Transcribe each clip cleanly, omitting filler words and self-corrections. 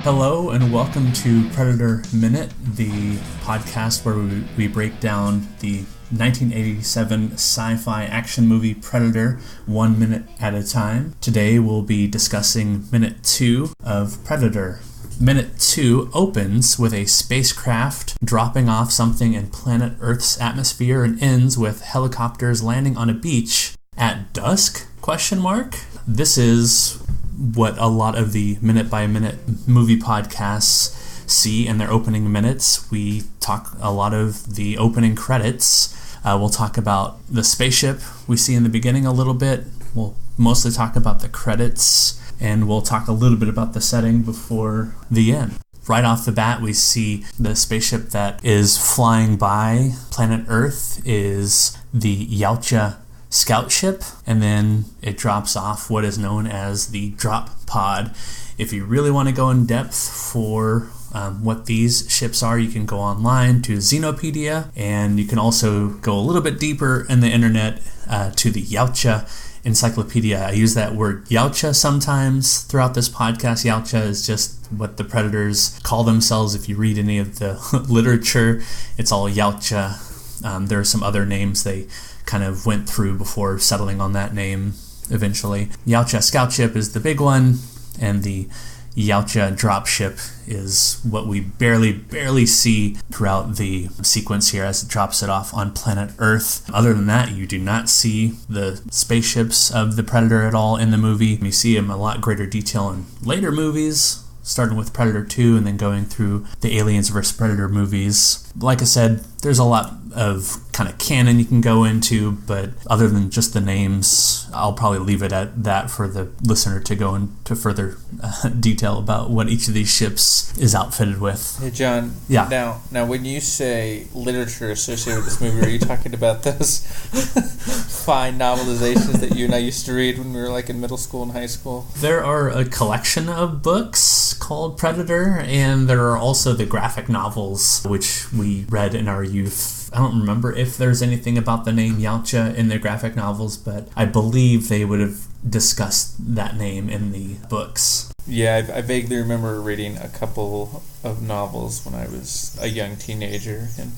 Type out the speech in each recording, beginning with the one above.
Hello and welcome to Predator Minute, the podcast where we break down the 1987 sci-fi action movie Predator 1 minute at a time. Today we'll be discussing Minute 2 of Predator. Minute 2 opens with a spacecraft dropping off something in planet Earth's atmosphere and ends with helicopters landing on a beach at dusk? This is what a lot of the minute-by-minute movie podcasts see in their opening minutes. We talk a lot of the opening credits. We'll talk about the spaceship we see in the beginning a little bit. We'll mostly talk about the credits, and we'll talk a little bit about the setting before the end. Right off the bat, we see the spaceship that is flying by planet Earth is the Yautja scout ship, and then it drops off what is known as the drop pod. If you really want to go in depth for what these ships are, you can go online to Xenopedia, and you can also go a little bit deeper in the internet to the Yautja Encyclopedia. I use that word Yautja sometimes throughout this podcast. Yautja is just what the Predators call themselves. If you read any of the literature, it's all Yautja. There are some other names they kind of went through before settling on that name eventually. Yautja scout ship is the big one, and the Yautja drop ship is what we barely see throughout the sequence here as it drops it off on planet Earth. Other than that, you do not see the spaceships of the Predator at all in the movie. You see them in a lot greater detail in later movies, starting with Predator 2 and then going through the Aliens vs. Predator movies. Like I said, there's a lot of kind of canon you can go into, but other than just the names, I'll probably leave it at that for the listener to go into further detail about what each of these ships is outfitted with. Hey, John. Yeah. Now, when you say literature associated with this movie, are you talking about those fine novelizations that you and I used to read when we were like in middle school and high school? There are a collection of books called Predator, and there are also the graphic novels, which we read in our youth. I don't remember if there's anything about the name Yautja in the graphic novels, but I believe they would have discussed that name in the books. Yeah, I vaguely remember reading a couple of novels when I was a young teenager and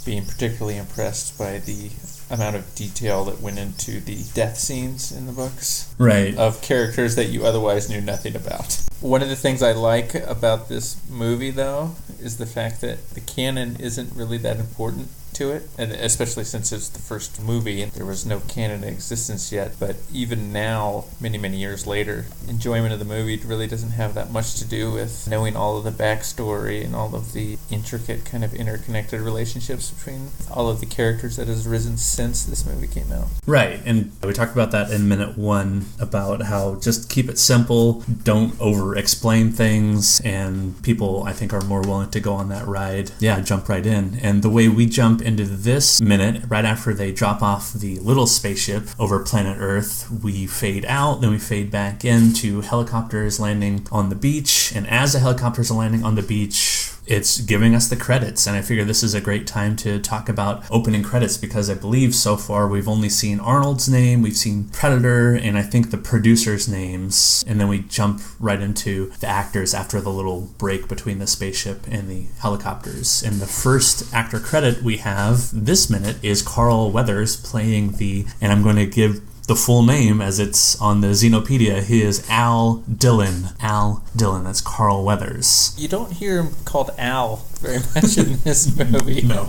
being particularly impressed by the amount of detail that went into the death scenes in the books. Right. Of characters that you otherwise knew nothing about. One of the things I like about this movie, though, is the fact that the canon isn't really that important to it, and especially since it's the first movie and there was no canon in existence yet. But even now, many years later, enjoyment of the movie really doesn't have that much to do with knowing all of the backstory and all of the intricate kind of interconnected relationships between all of the characters that has risen since this movie came out. Right, and we talked about that in minute 1 about how just keep it simple, don't over-explain things, and people, I think, are more willing to go on that ride. Yeah, jump right in. And the way we jump into this minute, right after they drop off the little spaceship over planet Earth, we fade out, then we fade back into helicopters landing on the beach, and as the helicopters are landing on the beach, it's giving us the credits, and I figure this is a great time to talk about opening credits because I believe so far we've only seen Arnold's name, we've seen Predator, and I think the producers' names, and then we jump right into the actors after the little break between the spaceship and the helicopters. And the first actor credit we have this minute is Carl Weathers playing and I'm going to give the full name as it's on the Xenopedia. He is Al Dillon. Al Dillon. That's Carl Weathers. You don't hear him called Al very much in this movie. No.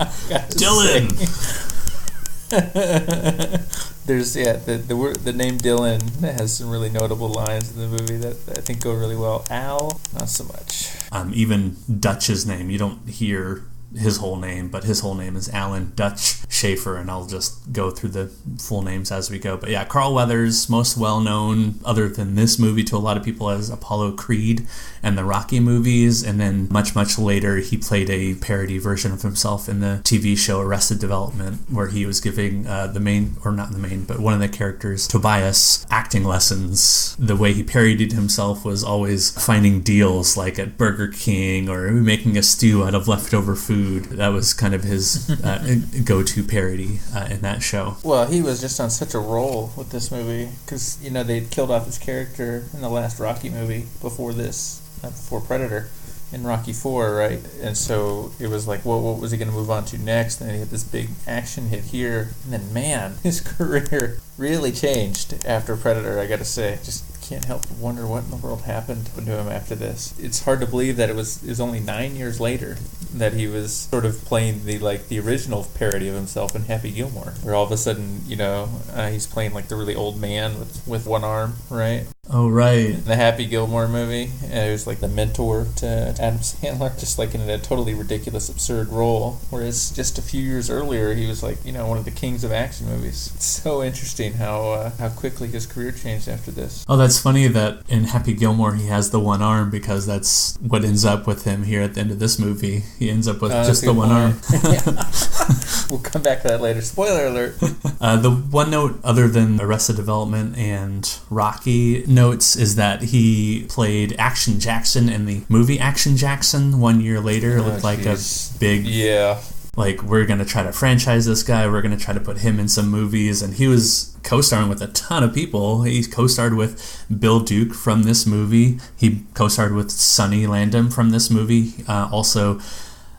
Dillon! There's the name Dillon has some really notable lines in the movie that I think go really well. Al, not so much. Even Dutch's name, you don't hear his whole name, but his whole name is Alan Dutch Schaefer, and I'll just go through the full names as we go. But yeah, Carl Weathers, most well known other than this movie to a lot of people as Apollo Creed and the Rocky movies, and then much later he played a parody version of himself in the TV show Arrested Development, where he was giving one of the characters, Tobias, acting lessons. The way he parodied himself was always finding deals like at Burger King or making a stew out of leftover food. That was kind of his go-to parody in that show. Well, he was just on such a roll with this movie because, they'd killed off his character in the last Rocky movie before this, before Predator. in Rocky IV, right? And so it was like, well, what was he going to move on to next? And then he had this big action hit here. And then, man, his career really changed after Predator, I got to say. Just can't help but wonder what in the world happened to him after this. It's hard to believe that it was only 9 years later that he was sort of playing the original parody of himself in Happy Gilmore, where all of a sudden, he's playing like the really old man with one arm, right? Oh, right. In the Happy Gilmore movie, and it was like the mentor to Adam Sandler, just like in a totally ridiculous, absurd role. Whereas just a few years earlier, he was like, one of the kings of action movies. It's so interesting how quickly his career changed after this. Oh, that's funny that in Happy Gilmore he has the one arm, because that's what ends up with him here at the end of this movie. He ends up with just the one arm. We'll come back to that later. Spoiler alert. The one note, other than Arrested Development and Rocky notes, is that he played Action Jackson in the movie Action Jackson 1 year later. It looked like a big... Yeah. Like, we're going to try to franchise this guy. We're going to try to put him in some movies. And he was co-starring with a ton of people. He co-starred with Bill Duke from this movie. He co-starred with Sonny Landham from this movie. Also,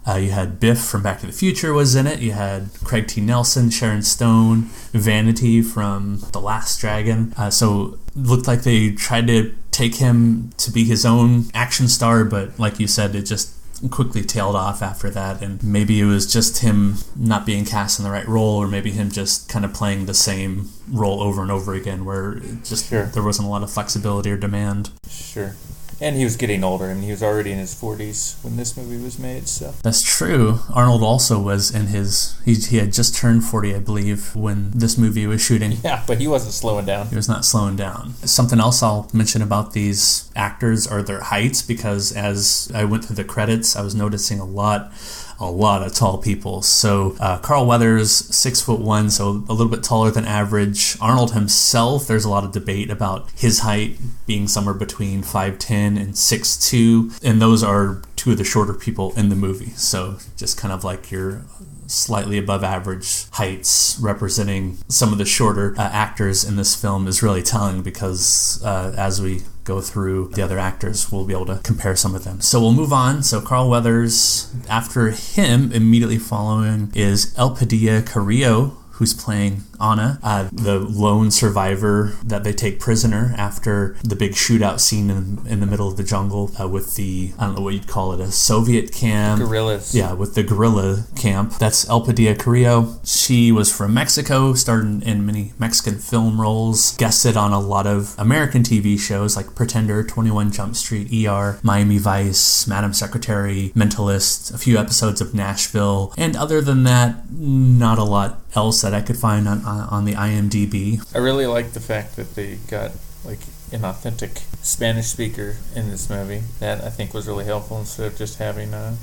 you had Biff from Back to the Future was in it. You had Craig T. Nelson, Sharon Stone, Vanity from The Last Dragon. So it looked like they tried to take him to be his own action star, but like you said, it just quickly tailed off after that, and maybe it was just him not being cast in the right role, or maybe him just kind of playing the same role over and over again, where it just there wasn't a lot of flexibility or demand. Sure. And he was getting older. I mean, he was already in his 40s when this movie was made, so... That's true. Arnold also was in his... He had just turned 40, I believe, when this movie was shooting. Yeah, but he wasn't slowing down. He was not slowing down. Something else I'll mention about these actors are their heights, because as I went through the credits, I was noticing a lot of tall people. So Carl Weathers, 6'1", so a little bit taller than average. Arnold himself, there's a lot of debate about his height being somewhere between 5'10" and 6'2", and those are two of the shorter people in the movie. So just kind of like your slightly above average heights representing some of the shorter actors in this film is really telling, because as we go through the other actors, we'll be able to compare some of them. So we'll move on. So Carl Weathers, after him, immediately following is El Padilla Carrillo, who's playing Anna, the lone survivor that they take prisoner after the big shootout scene in the middle of the jungle with the, I don't know what you'd call it, a Soviet camp. Guerrillas. Yeah, with the guerrilla camp. That's El Padilla Carrillo. She was from Mexico, starred in many Mexican film roles, guested on a lot of American TV shows like Pretender, 21 Jump Street, ER, Miami Vice, Madam Secretary, Mentalist, a few episodes of Nashville, and other than that, not a lot else that I could find on the IMDb. I really like the fact that they got like an authentic Spanish speaker in this movie. That I think was really helpful, instead of just having a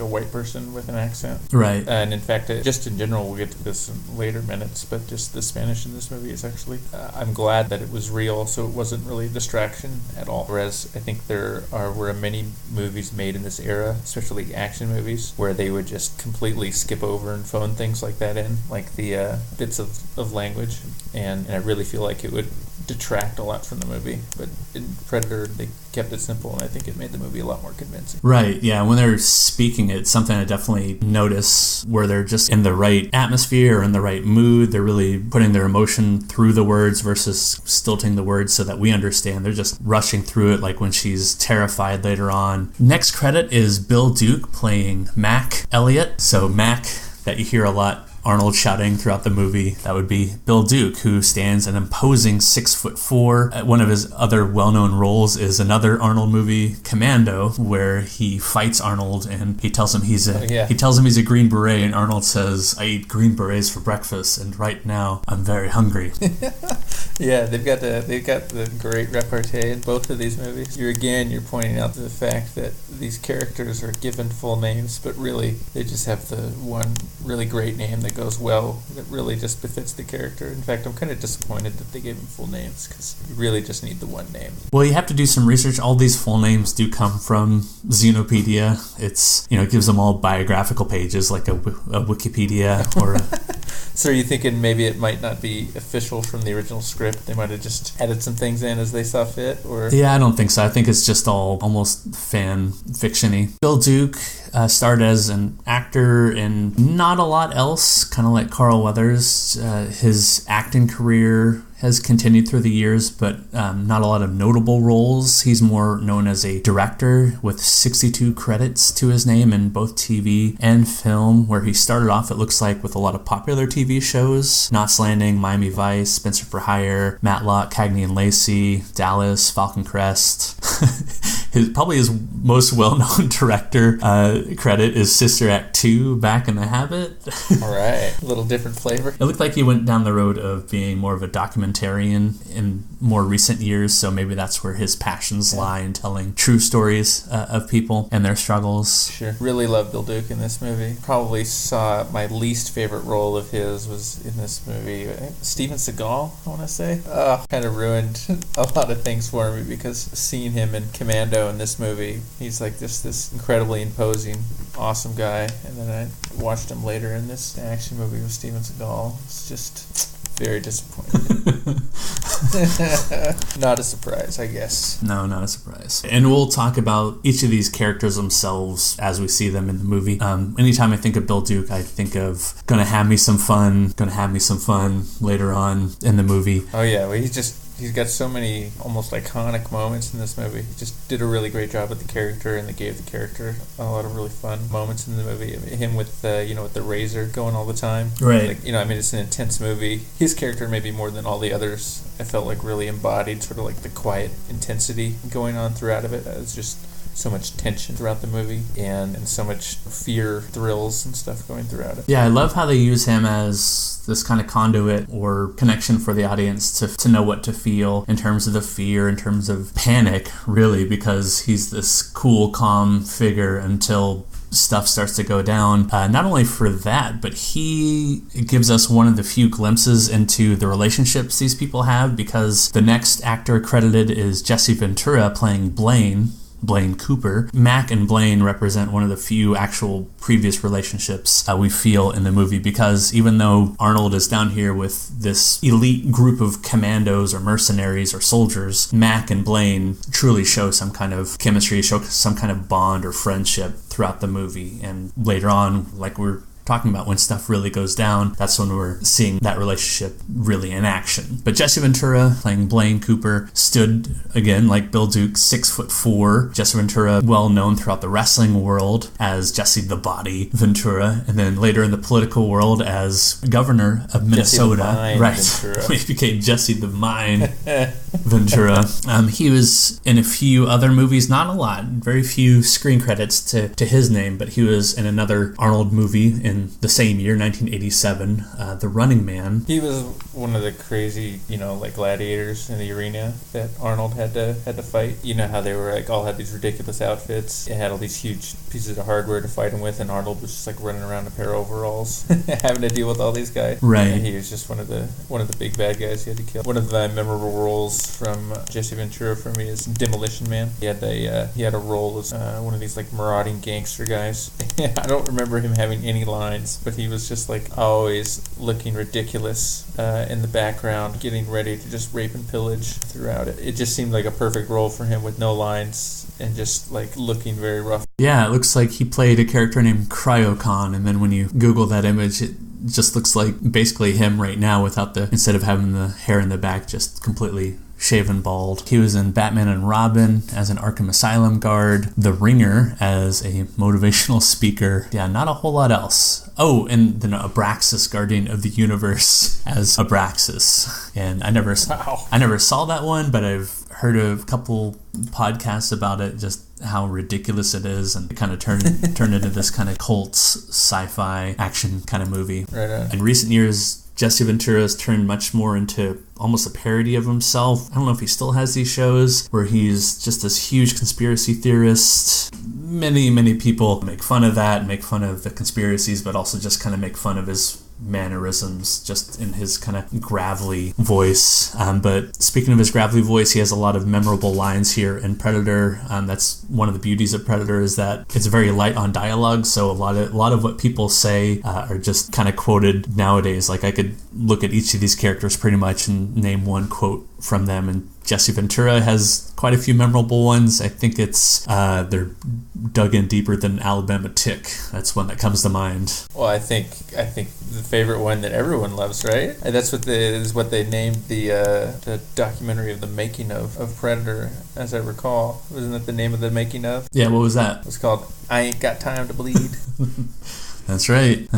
white person with an accent. Right. And in fact, just in general, we'll get to this in later minutes, but just the Spanish in this movie is actually, I'm glad that it was real, so it wasn't really a distraction at all. Whereas I think were many movies made in this era, especially action movies, where they would just completely skip over and phone things like that in, like the bits of language, and I really feel like it would detract a lot from the movie. But in Predator, they kept it simple, and I think it made the movie a lot more convincing. Right, yeah. When they're speaking, it's something I definitely notice, where they're just in the right atmosphere or in the right mood. They're really putting their emotion through the words versus stilting the words so that we understand. They're just rushing through it, like when she's terrified later on. Next credit is Bill Duke playing Mac Elliott. So Mac, that you hear a lot Arnold shouting throughout the movie, that would be Bill Duke, who stands an imposing 6'4". One of his other well-known roles is another Arnold movie, Commando, where he fights Arnold and he tells him he's a Green Beret, and Arnold says, "I eat Green Berets for breakfast, and right now I'm very hungry." Yeah, they've got the great repartee in both of these movies. You're pointing out the fact that these characters are given full names, but really they just have the one really great name that goes well, that really just befits the character. In fact, I'm kind of disappointed that they gave them full names, because you really just need the one name. Well, you have to do some research. All these full names do come from Xenopedia. It's, it gives them all biographical pages like a Wikipedia or So are you thinking maybe it might not be official from the original script? They might have just added some things in as they saw fit? Or Yeah, I don't think so. I think it's just all almost fan fiction-y. Bill Duke starred as an actor in not a lot else, kind of like Carl Weathers. His acting career has continued through the years, but not a lot of notable roles. He's more known as a director with 62 credits to his name in both TV and film, where he started off, it looks like, with a lot of popular TV shows: Knots Landing, Miami Vice, Spencer for Hire, Matlock, Cagney and Lacey, Dallas, Falcon Crest. Probably his most well-known director credit is Sister Act 2, Back in the Habit. All right, a little different flavor. It looked like he went down the road of being more of a documentarian in more recent years, so maybe that's where his passions lie, in telling true stories of people and their struggles. Sure. Really love Bill Duke in this movie. Probably saw my least favorite role of his was in this movie. Steven Seagal, I want to say. Kind of ruined a lot of things for me, because seeing him in Commando in this movie, he's like just this incredibly imposing, awesome guy, and then I watched him later in this action movie with Steven Seagal. It's just very disappointing. Not a surprise, I guess. No, not a surprise. And we'll talk about each of these characters themselves as we see them in the movie. Anytime I think of Bill Duke, I think of gonna have me some fun later on in the movie. Oh yeah, well, he's got so many almost iconic moments in this movie. He just did a really great job with the character, and they gave the character a lot of really fun moments in the movie. Him with with the razor going all the time. Right. Like, it's an intense movie. His character, maybe more than all the others, I felt like really embodied sort of like the quiet intensity going on throughout of it. It's just so much tension throughout the movie, and so much fear, thrills, and stuff going throughout it. Yeah, I love how they use him as this kind of conduit or connection for the audience to know what to feel in terms of the fear, in terms of panic, really, because he's this cool, calm figure until stuff starts to go down. Not only for that, but he gives us one of the few glimpses into the relationships these people have, because the next actor credited is Jesse Ventura playing Blaine Cooper. Mac and Blaine represent one of the few actual previous relationships we feel in the movie, because even though Arnold is down here with this elite group of commandos or mercenaries or soldiers, Mac and Blaine truly show some kind of chemistry, show some kind of bond or friendship throughout the movie. And later on, like we're talking about, when stuff really goes down, that's when we're seeing that relationship really in action. But Jesse Ventura, playing Blaine Cooper, stood, again, like Bill Duke, 6'4". Jesse Ventura, well known throughout the wrestling world as Jesse the Body Ventura, and then later in the political world as governor of Minnesota. Right. Ventura. He became Jesse the Mind Ventura. He was in a few other movies, not a lot, very few screen credits to his name, but he was in another Arnold movie in the same year, 1987, The Running Man. He was one of the crazy, like gladiators in the arena that Arnold had to fight. You know how they were all had these ridiculous outfits. It had all these huge pieces of hardware to fight him with, and Arnold was just running around in a pair of overalls, having to deal with all these guys. Right. And he was just one of the big bad guys he had to kill. One of the memorable roles from Jesse Ventura for me is Demolition Man. He had a role as one of these marauding gangster guys. I don't remember him having any lines, but he was just always looking ridiculous in the background, getting ready to just rape and pillage throughout it. It just seemed like a perfect role for him with no lines and just looking very rough. Yeah, it looks like he played a character named Cryocon, and then when you Google that image, it just looks like basically him right now without instead of having the hair in the back, just completely shaven bald. He was in Batman and Robin as an Arkham Asylum guard, The Ringer as a motivational speaker. Yeah, not a whole lot else. Oh, and then Abraxas, Guardian of the Universe as Abraxas. And I never saw that one, but I've heard a couple podcasts about it, just how ridiculous it is, and it kind of turned into this kind of cult sci-fi action kind of movie. Right on. In recent years, Jesse Ventura has turned much more into almost a parody of himself. I don't know if he still has these shows where he's just this huge conspiracy theorist. Many people make fun of that, make fun of the conspiracies, but also just kind of make fun of his mannerisms just in his kind of gravelly voice. But speaking of his gravelly voice, he has a lot of memorable lines here in Predator. That's one of the beauties of Predator, is that it's very light on dialogue, so a lot of what people say are just kind of quoted nowadays. Like I could look at each of these characters pretty much and name one quote from them, and Jesse Ventura has quite a few memorable ones. I think it's they're dug in deeper than Alabama Tick. That's one that comes to mind. Well, I think the favorite one that everyone loves, right? And that's what they named the documentary of the making of Predator, as I recall. Wasn't that the name of the making of? Yeah, what was that? It was called I Ain't Got Time to Bleed. That's right.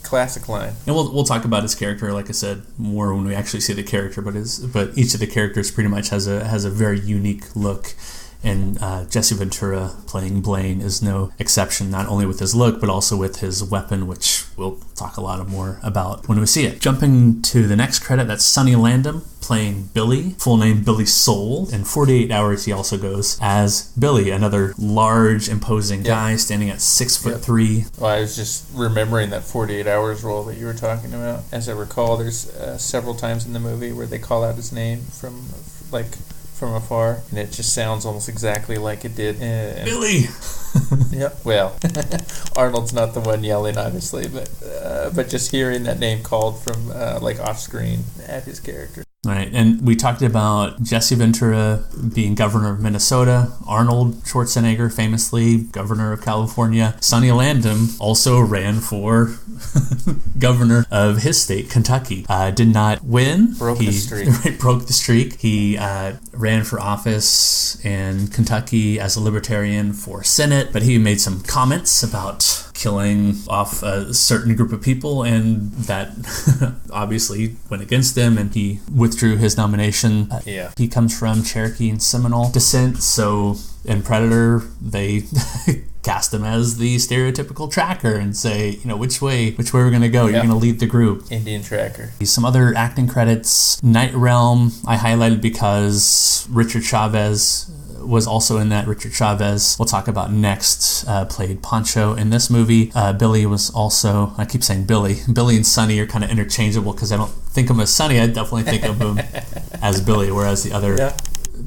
Classic line. And we'll talk about his character, like I said, more when we actually see the character. But each of the characters pretty much has a very unique look. And Jesse Ventura playing Blaine is no exception, not only with his look, but also with his weapon, which we'll talk a lot more about when we see it. Jumping to the next credit, that's Sonny Landham playing Billy, full name Billy Soul. In 48 Hours, he also goes as Billy, another large, imposing guy standing at 6'3". Well, I was just remembering that 48 Hours role that you were talking about. As I recall, there's several times in the movie where they call out his name from afar, and it just sounds almost exactly like it did. Billy! Yep. Well, Arnold's not the one yelling, obviously, but just hearing that name called from off screen at his character. Right, and we talked about Jesse Ventura being governor of Minnesota, Arnold Schwarzenegger, famously governor of California. Sonny Landham also ran for governor of his state, Kentucky. Did not win. Broke the streak. Broke the streak. He ran for office in Kentucky as a libertarian for Senate, but he made some comments about killing off a certain group of people, and that obviously went against him, and he withdrew his nomination. He comes from Cherokee and Seminole descent, so in Predator they cast him as the stereotypical tracker and say, which way we're going to go. You're going to lead the group. Indian tracker. Some other acting credits. Night Realm I highlighted because Richard Chavez was also in that. Richard Chavez, we'll talk about next, played Pancho in this movie. Billy was also, I keep saying Billy and Sonny are kind of interchangeable because I don't think of him as Sonny. I definitely think of him as Billy, whereas the other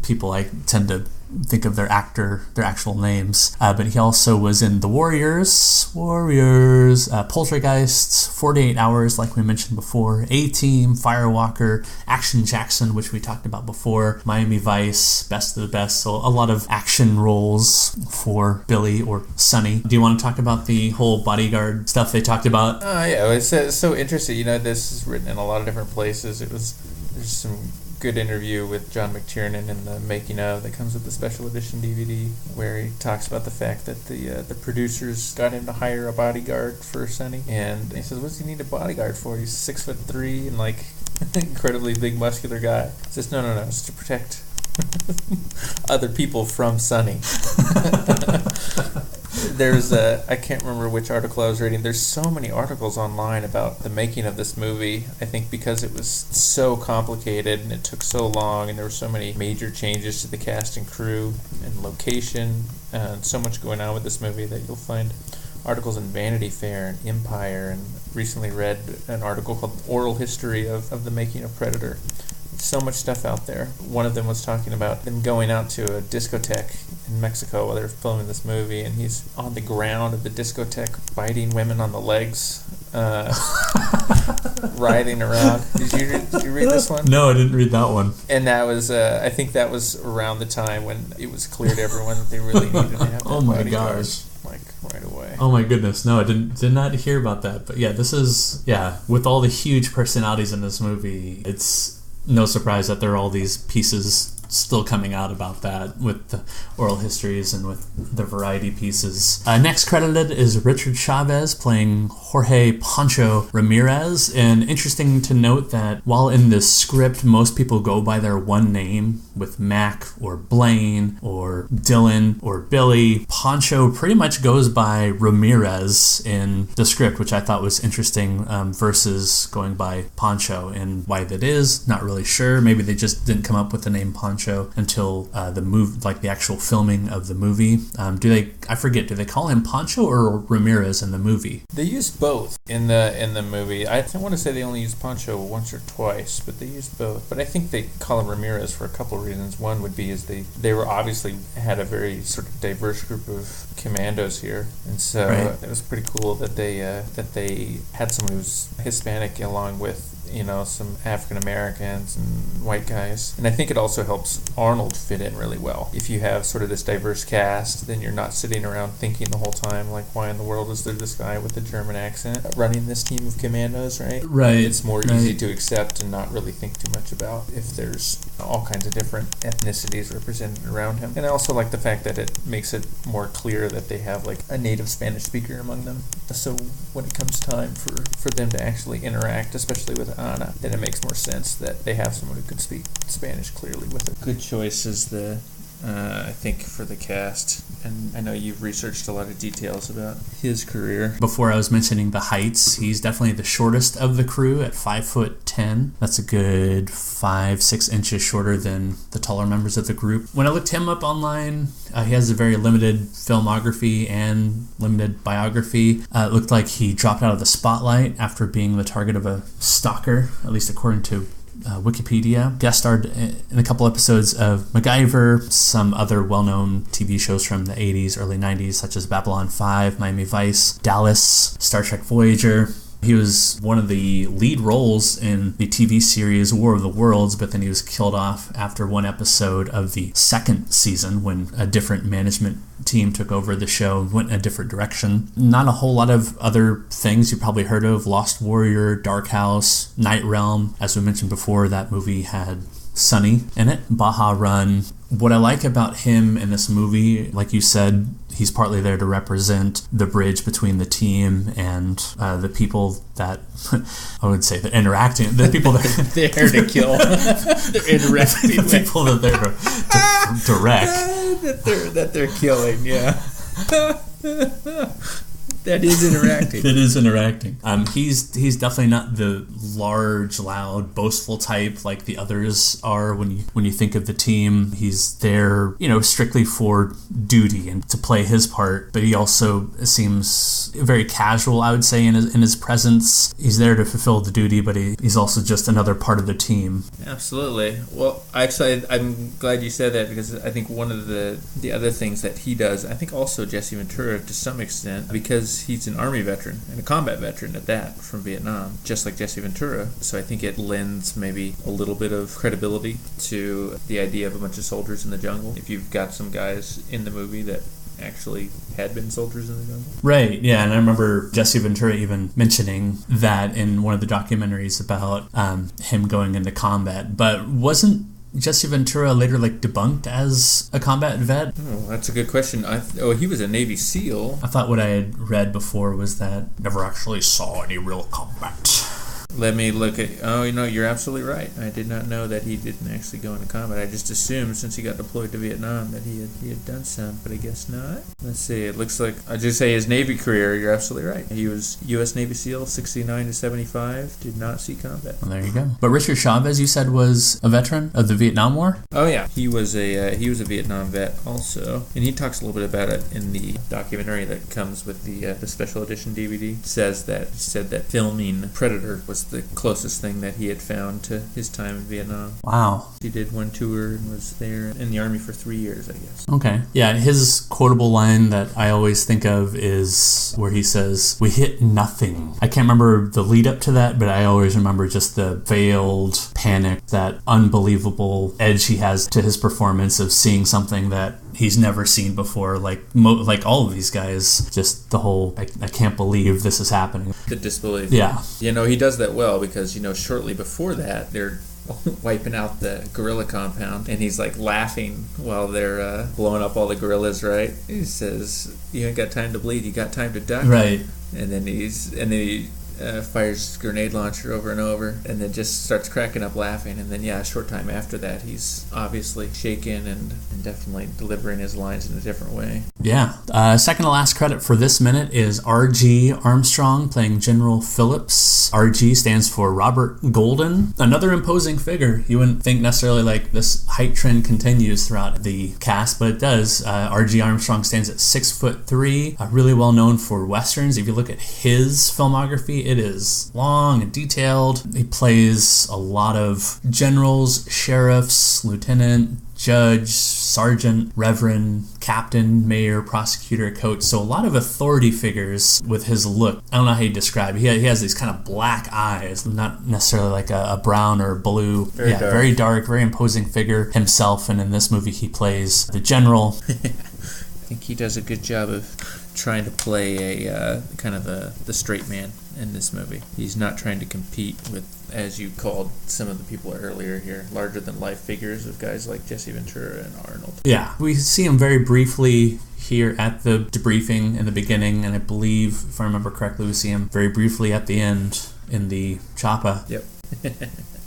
people I tend to think of their actual names. But he also was in The Warriors, Poltergeist, 48 Hours, like we mentioned before, A-Team, Firewalker, Action Jackson, which we talked about before, Miami Vice, Best of the Best. So a lot of action roles for Billy or Sonny. Do you want to talk about the whole bodyguard stuff they talked about? Yeah, it's so interesting. This is written in a lot of different places. There's some good interview with John McTiernan in the making of that comes with the special edition DVD, where he talks about the fact that the producers got him to hire a bodyguard for Sonny, and he says, "What does he need a bodyguard for? He's 6'3" and incredibly big muscular guy." He says, "No, it's to protect other people from Sonny." There's I can't remember which article I was reading. There's so many articles online about the making of this movie. I think because it was so complicated and it took so long, and there were so many major changes to the cast and crew and location, and so much going on with this movie, that you'll find articles in Vanity Fair and Empire, and recently read an article called Oral History of the Making of Predator. So much stuff out there. One of them was talking about them going out to a discotheque in Mexico while they were filming this movie, and he's on the ground of the discotheque biting women on the legs, writhing around. Did you read this one? No, I didn't read that one. And that was, I think that was around the time when it was clear to everyone that they really needed to have that Oh my bodyguard, gosh. right away. Oh my goodness, no, I did not hear about that. But yeah, this is, with all the huge personalities in this movie, it's no surprise that there are all these pieces still coming out about that with the oral histories and with the variety pieces. Next credited is Richard Chavez playing Jorge Pancho Ramirez. And interesting to note that while in the script most people go by their one name with Mac or Blaine or Dylan or Billy, Pancho pretty much goes by Ramirez in the script, which I thought was interesting, versus going by Pancho. And why that is, not really sure. Maybe they just didn't come up with the name Pancho Pancho until the move, like the actual filming of the movie. I forget, do they call him Pancho or Ramirez in the movie? They use both in the movie. I want to say they only use Pancho once or twice, but they use both. But I think they call him Ramirez for a couple of reasons. One would be is they were obviously had a very sort of diverse group of commandos here, and so it was pretty cool that they had someone who's Hispanic along with some African Americans and white guys. And I think it also helps Arnold fit in really well. If you have sort of this diverse cast, then you're not sitting around thinking the whole time, like, why in the world is there this guy with a German accent running this team of commandos, right? Right. It's more easy to accept and not really think too much about if there's all kinds of different ethnicities represented around him. And I also like the fact that it makes it more clear that they have, like, a native Spanish speaker among them. So when it comes time for them to actually interact, especially with Ana, then it makes more sense that they have someone who can speak Spanish clearly with it. Good choice is I think, for the cast. And I know you've researched a lot of details about his career. Before I was mentioning the heights, he's definitely the shortest of the crew at 5'10". That's a good 5-6 inches shorter than the taller members of the group. When I looked him up online, he has a very limited filmography and limited biography. It looked like he dropped out of the spotlight after being the target of a stalker, at least according to Wikipedia. Guest starred in a couple episodes of MacGyver, some other well-known TV shows from the 80s, early 90s, such as Babylon 5, Miami Vice, Dallas, Star Trek Voyager. He was one of the lead roles in the TV series War of the Worlds, but then he was killed off after one episode of the second season when a different management team took over the show and went in a different direction. Not a whole lot of other things you probably heard of. Lost Warrior, Dark House, Night Realm. As we mentioned before, that movie had Sunny in it. Baja Run. What I like about him in this movie, like you said, he's partly there to represent the bridge between the team and the people that, I would say, the interacting, the people that they're there to kill. They're interacting. The people that they're to direct. that they're killing, yeah. That is interacting. It is interacting. He's definitely not the large, loud, boastful type like the others are. When you think of the team, he's there, strictly for duty and to play his part. But he also seems very casual, I would say, in his presence. He's there to fulfill the duty, but he's also just another part of the team. Absolutely. Well, actually, I'm glad you said that, because I think one of the other things that he does, I think also Jesse Ventura to some extent, because he's an Army veteran and a combat veteran at that from Vietnam, just like Jesse Ventura. So I think it lends maybe a little bit of credibility to the idea of a bunch of soldiers in the jungle. If you've got some guys in the movie that actually had been soldiers in the jungle. Right, yeah, and I remember Jesse Ventura even mentioning that in one of the documentaries about him going into combat. But wasn't Jesse Ventura later debunked as a combat vet? Oh, that's a good question. He was a Navy SEAL. I thought what I had read before was that never actually saw any real combat. Let me look at... Oh, you're absolutely right. I did not know that he didn't actually go into combat. I just assumed, since he got deployed to Vietnam, that he had done some, but I guess not. Let's see. It looks like... I just say his Navy career, you're absolutely right. He was U.S. Navy SEAL, 69 to 75, did not see combat. Well, there you go. But Richard Chavez, you said, was a veteran of the Vietnam War? Oh, yeah. He was a Vietnam vet also, and he talks a little bit about it in the documentary that comes with the special edition DVD. He said that filming Predator was the closest thing that he had found to his time in Vietnam. Wow. He did one tour and was there in the Army for 3 years, I guess. Okay. Yeah, his quotable line that I always think of is where he says, "We hit nothing." I can't remember the lead up to that, but I always remember just the veiled panic, that unbelievable edge he has to his performance of seeing something that he's never seen before, like all of these guys. Just the whole, I can't believe this is happening. The disbelief. Yeah. He does that well, because, shortly before that, they're wiping out the gorilla compound, and he's laughing while they're blowing up all the gorillas, right? He says, "You ain't got time to bleed, you got time to duck." Right. And then fires his grenade launcher over and over, and then just starts cracking up laughing. And then, a short time after that, he's obviously shaken and definitely delivering his lines in a different way. Yeah. Second to last credit for this minute is R.G. Armstrong playing General Phillips. R.G. stands for Robert Golden. Another imposing figure. You wouldn't think necessarily like this height trend continues throughout the cast, but it does. R.G. Armstrong stands at 6'3", really well known for westerns. If you look at his filmography, it is long and detailed. He plays a lot of generals, sheriffs, lieutenant, judge, sergeant, reverend, captain, mayor, prosecutor, coach. So a lot of authority figures with his look. I don't know how you describe it. He has these kind of black eyes, not necessarily like a brown or blue. Very dark, very imposing figure himself. And in this movie, he plays the general. I think he does a good job of trying to play a kind of the straight man in this movie. He's not trying to compete with, as you called some of the people earlier here, larger-than-life figures of guys like Jesse Ventura and Arnold. Yeah, we see him very briefly here at the debriefing in the beginning, and I believe, if I remember correctly, we see him very briefly at the end in the choppa. Yep.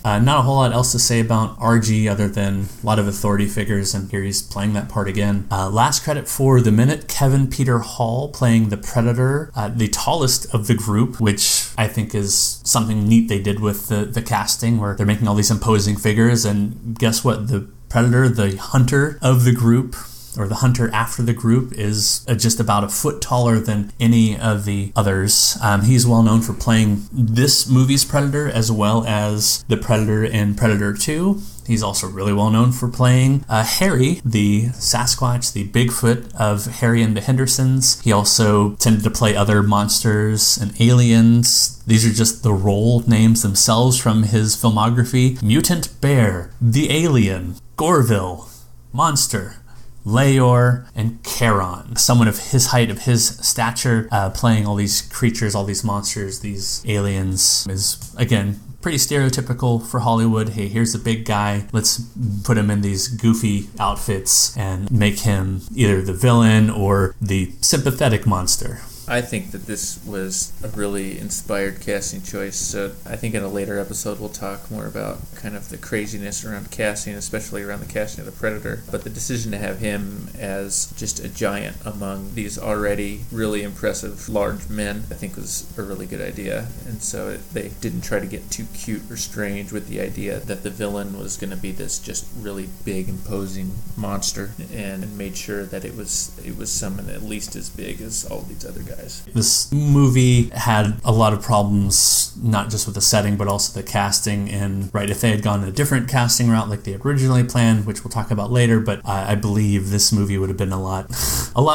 Not a whole lot else to say about RG other than a lot of authority figures, and here he's playing that part again. Last credit for the minute, Kevin Peter Hall playing the Predator, the tallest of the group, which I think is something neat they did with the casting, where they're making all these imposing figures, and guess what? The Predator, the hunter of the group, or the hunter after the group, is just about a foot taller than any of the others. He's well known for playing this movie's Predator as well as the Predator in Predator 2. He's also really well known for playing Harry, the Sasquatch, the Bigfoot of Harry and the Hendersons. He also tended to play other monsters and aliens. These are just the role names themselves from his filmography. Mutant Bear, The Alien, Gorville, Monster, Leor, and Charon. Someone of his height, of his stature, playing all these creatures, all these monsters, these aliens, is, again, pretty stereotypical for Hollywood. Hey, here's the big guy. Let's put him in these goofy outfits and make him either the villain or the sympathetic monster. I think that this was a really inspired casting choice. So I think in a later episode we'll talk more about kind of the craziness around casting, especially around the casting of the Predator. But the decision to have him as just a giant among these already really impressive large men, I think was a really good idea. And so they didn't try to get too cute or strange with the idea that the villain was going to be this just really big, imposing monster, and made sure that it was someone at least as big as all these other guys. This movie had a lot of problems, not just with the setting, but also the casting. And if they had gone a different casting route like they originally planned, which we'll talk about later, but I believe this movie would have been a lot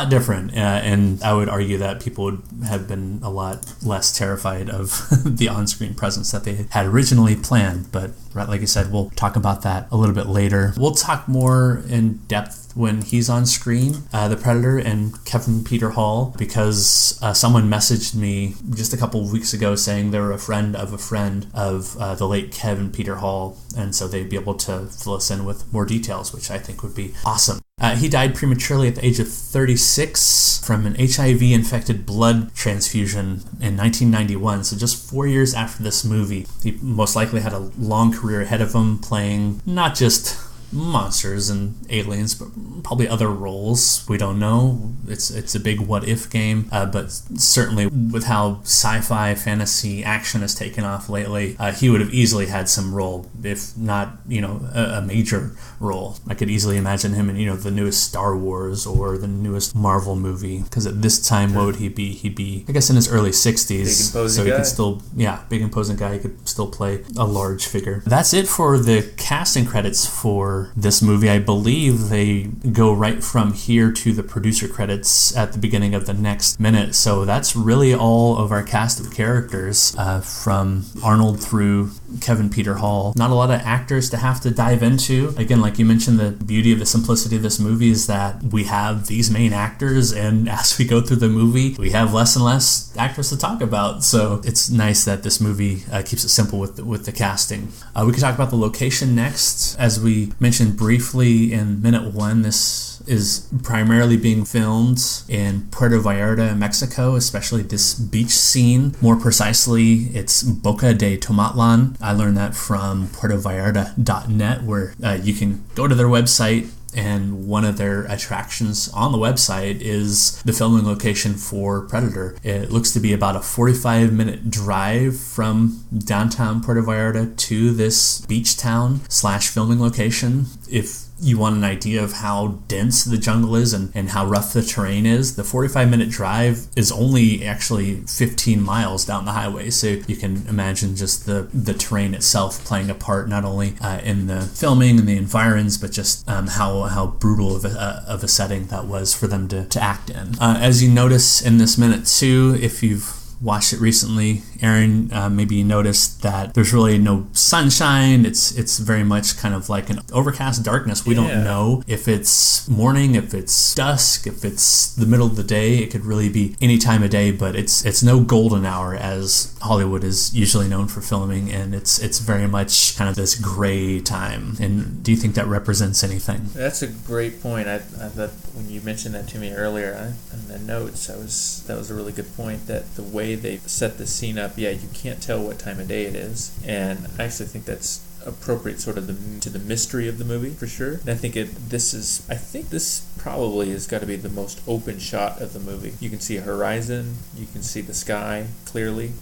different. And I would argue that people would have been a lot less terrified of the on-screen presence that they had originally planned. But like I said, we'll talk about that a little bit later. We'll talk more in depth when he's on screen, the Predator and Kevin Peter Hall, because someone messaged me just a couple of weeks ago saying they were a friend of the late Kevin Peter Hall, and so they'd be able to fill us in with more details, which I think would be awesome. He died prematurely at the age of 36 from an HIV-infected blood transfusion in 1991, so just 4 years after this movie. He most likely had a long career ahead of him, playing not just monsters and aliens, but probably other roles. We don't know. It's a big what-if game, but certainly with how sci-fi, fantasy, action has taken off lately, he would have easily had some role, if not, a major role. I could easily imagine him in, the newest Star Wars or the newest Marvel movie, because at this time, what would he be? He'd be, I guess, in his early 60s. Big imposing guy. He could still, big imposing guy. He could still play a large figure. That's it for the casting credits for this movie. I believe they go right from here to the producer credits at the beginning of the next minute. So that's really all of our cast of characters, from Arnold through Kevin Peter Hall. Not a lot of actors to have to dive into. Again, like you mentioned, the beauty of the simplicity of this movie is that we have these main actors, and as we go through the movie, we have less and less actors to talk about. So it's nice that this movie keeps it simple with the casting. We could talk about the location next. As we mentioned mentioned briefly in minute 1, this is primarily being filmed in Puerto Vallarta, Mexico, especially this beach scene. More precisely, it's Boca de Tomatlan. I learned that from puertovallarta.net, where you can go to their website, and one of their attractions on the website is the filming location for Predator. It looks to be about a 45-minute drive from downtown Puerto Vallarta to this beach town / filming location. If you want an idea of how dense the jungle is and how rough the terrain is, the 45-minute drive is only actually 15 miles down the highway. So you can imagine just the terrain itself playing a part, not only in the filming and the environs, but just how brutal of a setting that was for them to act in. As you notice in this minute 2, if you've watched it recently, Aaron, maybe you noticed that there's really no sunshine. It's very much kind of like an overcast darkness. We don't know if it's morning, if it's dusk, if it's the middle of the day. It could really be any time of day, but it's no golden hour as Hollywood is usually known for filming, and it's very much kind of this gray time. And do you think that represents anything? That's a great point. I thought when you mentioned that to me earlier in the notes, that was a really good point, that the way they set the scene up, you can't tell what time of day it is, and I actually think that's appropriate sort of to the mystery of the movie for sure. And I think this probably has got to be the most open shot of the movie. You can see a horizon, you can see the sky clearly.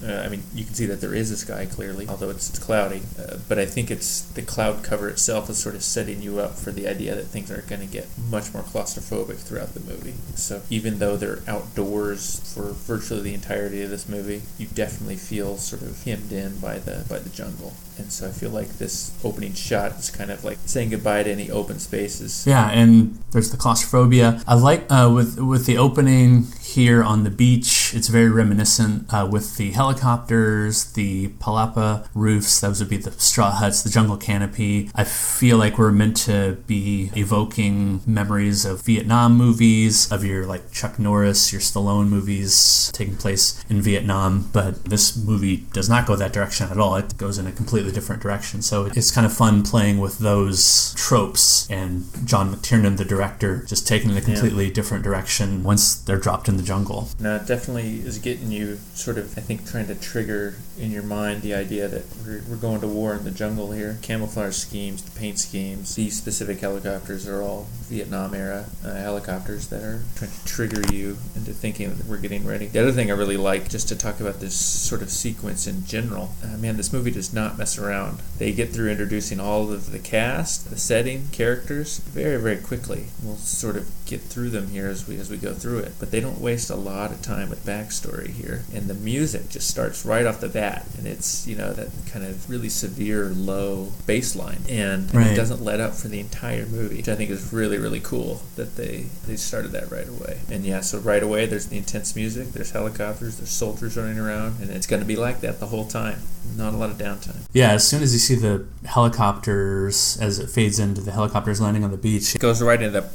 You can see that there is a sky clearly, although it's cloudy. But I think it's the cloud cover itself is sort of setting you up for the idea that things are going to get much more claustrophobic throughout the movie. So even though they're outdoors for virtually the entirety of this movie, you definitely feel sort of hemmed in by the jungle. And so I feel like this opening shot is kind of like saying goodbye to any open spaces. Yeah, and there's the claustrophobia. I like with the opening here on the beach, it's very reminiscent with the helicopters, the palapa roofs, those would be the straw huts, the jungle canopy. I feel like we're meant to be evoking memories of Vietnam movies, of your like Chuck Norris, your Stallone movies taking place in Vietnam, but this movie does not go that direction at all. It goes in a completely different direction. So it's kind of fun playing with those tropes, and John McTiernan, the director, just taking it a completely different direction once they're dropped in the jungle. No, it definitely is getting you sort of, I think, trying to trigger in your mind the idea that we're going to war in the jungle here. Camouflage schemes, the paint schemes, these specific helicopters are all Vietnam era helicopters that are trying to trigger you into thinking that we're getting ready. The other thing I really like, just to talk about this sort of sequence in general, this movie does not mess around. They get through introducing all of the cast, the setting, characters very, very quickly. We'll sort of get through them here as we go through it, but they don't waste a lot of time with backstory here. And the music just starts right off the bat, and it's that kind of really severe low bass line, and it doesn't let up for the entire movie, which I think is really, really cool that they started that right away. And so right away there's the intense music, there's helicopters, there's soldiers running around, and it's going to be like that the whole time. Not a lot of downtime. Yeah, as soon as you see the helicopters, as it fades into the helicopters landing on the beach, it goes right into the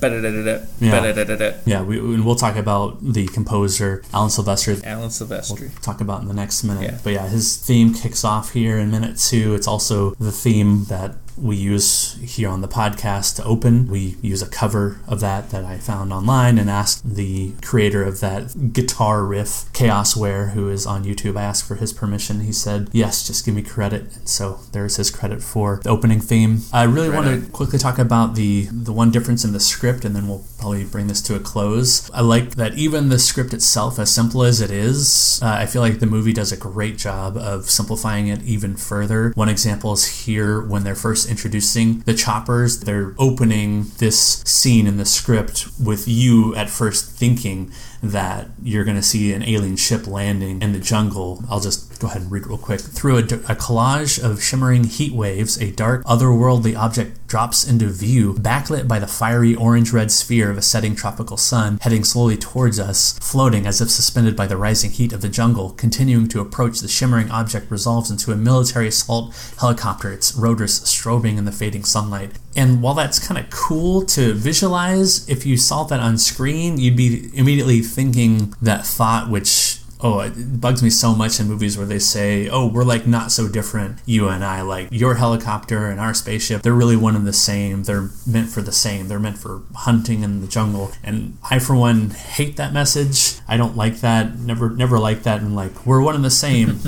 we'll talk about the composer Alan Silvestri. We'll talk about in the next minute. Yeah. But his theme kicks off here in minute 2. It's also the theme that we use here on the podcast to open. We use a cover of that I found online and asked the creator of that guitar riff, Chaosware, who is on YouTube. I asked for his permission. He said, yes, just give me credit. And so there's his credit for the opening theme. I really want to quickly talk about the one difference in the script, and then we'll probably bring this to a close. I like that even the script itself, as simple as it is, I feel like the movie does a great job of simplifying it even further. One example is here when they're first introducing the choppers. They're opening this scene in the script with you at first thinking that you're going to see an alien ship landing in the jungle. I'll just go ahead and read real quick. Through a collage of shimmering heat waves, a dark, otherworldly object drops into view, backlit by the fiery orange-red sphere of a setting tropical sun, heading slowly towards us, floating as if suspended by the rising heat of the jungle. Continuing to approach, the shimmering object resolves into a military assault helicopter, its rotors strobing in the fading sunlight. And while that's kind of cool to visualize, if you saw that on screen, you'd be immediately thinking that thought, which it bugs me so much in movies where they say, oh, we're like not so different, you and I, like your helicopter and our spaceship, they're really one and the same. They're meant for the same. They're meant for hunting in the jungle. And I, for one, hate that message. I don't like that. Never liked that. And like, we're one and the same.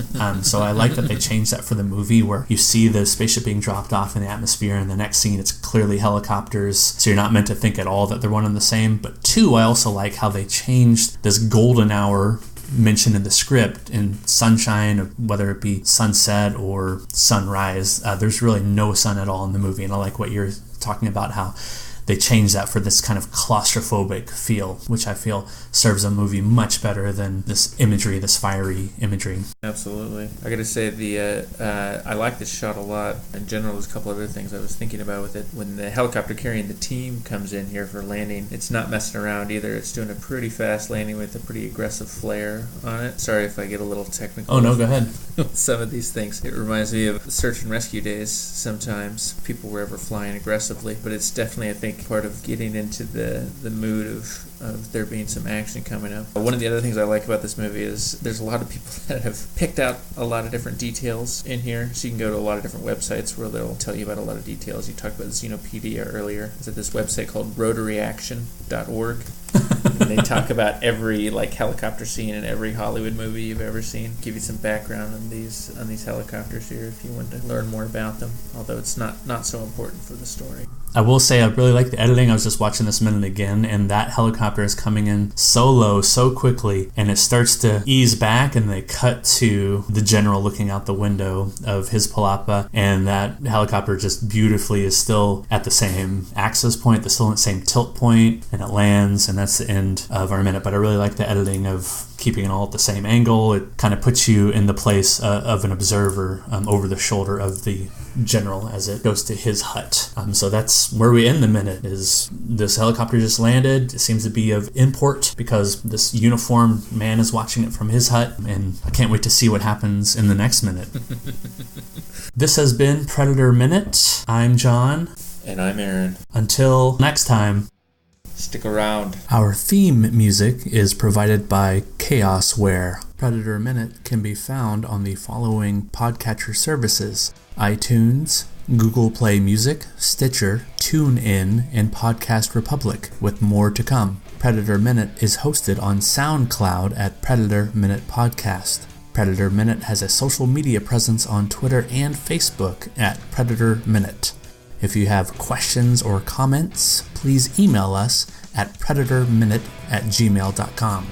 So I like that they changed that for the movie, where you see the spaceship being dropped off in the atmosphere, and the next scene it's clearly helicopters. So you're not meant to think at all that they're one and the same. But two, I also like how they changed this golden hour mentioned in the script in sunshine, or whether it be sunset or sunrise. There's really no sun at all in the movie, and I like what you're talking about, how they changed that for this kind of claustrophobic feel, which I feel serves a movie much better than this imagery, this fiery imagery. Absolutely. I gotta say, I like this shot a lot. In general, there's a couple other things I was thinking about with it. When the helicopter carrying the team comes in here for landing, it's not messing around either. It's doing a pretty fast landing with a pretty aggressive flare on it. Sorry if I get a little technical. Oh, no, go ahead. Some of these things. It reminds me of search and rescue days sometimes. People were ever flying aggressively, but it's definitely, I think, part of getting into the mood of there being some action coming up. One of the other things I like about this movie is there's a lot of people that have picked out a lot of different details in here. So you can go to a lot of different websites where they'll tell you about a lot of details. You talked about Xenopedia earlier. It's at this website called rotaryAction.org. And they talk about every helicopter scene in every Hollywood movie you've ever seen. Give you some background on these helicopters here if you want to learn more about them. Although it's not so important for the story. I will say I really like the editing. I was just watching this minute again, and that helicopter is coming in so low, so quickly, and it starts to ease back, and they cut to the general looking out the window of his palapa, and that helicopter just beautifully is still at the same axis point, still at the same tilt point, and it lands, and that's the end of our minute. But I really like the editing of keeping it all at the same angle. It kind of puts you in the place of an observer over the shoulder of the general as it goes to his hut. So that's where we end the minute, is this helicopter just landed. It seems to be of import because this uniformed man is watching it from his hut, and I can't wait to see what happens in the next minute. This has been Predator Minute. I'm John. And I'm Aaron. Until next time, stick around. Our theme music is provided by Chaosware. Predator Minute can be found on the following podcatcher services: iTunes, Google Play Music, Stitcher, TuneIn, and Podcast Republic, with more to come. Predator Minute is hosted on SoundCloud at Predator Minute Podcast. Predator Minute has a social media presence on Twitter and Facebook at Predator Minute. If you have questions or comments, please email us at predatorminute@gmail.com.